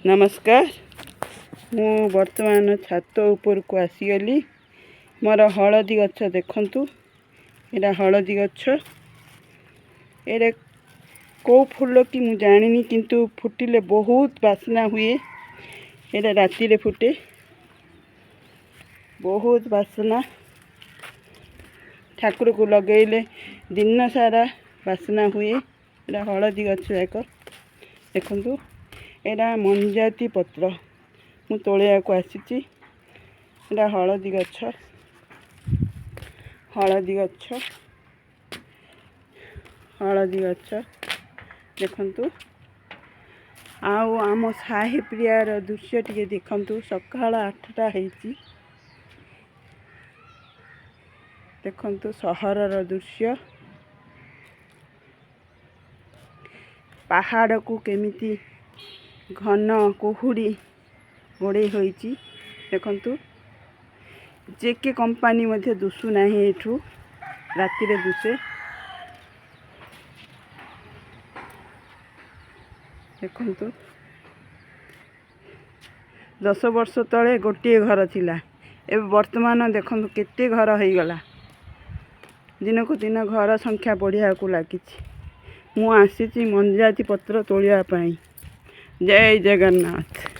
नमस्कार। मु वर्तमान छात ऊपर को आसीगली। मोर हलदी गछ देखंतु, एरा हलदी गछ। एरे को फूल कि मु जानिनी, किंतु फुटिले बहुत बासना हुए। एरा राति रे फुटे, बहुत बासना। ठाकुर को लगेले दिन सारा बासना हुए। एरा हलदी गछ जाक देखंतु, एरा मंजाती पत्र मु तोलिया को आसीची। एरा हलदी गछ, हलदी गछ, हलदी गछ देखंतु। आउ आम साहे प्रियार दृश्य टिके देखंतु। सकाळ 8टा हेची देखंतु। सहरर दृश्य, पहाड़ को केमिति घन कुहुड़ी घोड़े होईची देखंतु। जेके कंपनी मध्ये दुसु नाही, एठू राति रे दुसे देखंतु। 10 वर्ष तले गोटे घर थिला, एबे वर्तमान देखंतु केते घर होई गला। दिन को दिन घर संख्या बढ़िया को लागिची। मु आसीची मंजाती पत्र तोलिया पाई। जय जगन्नाथ।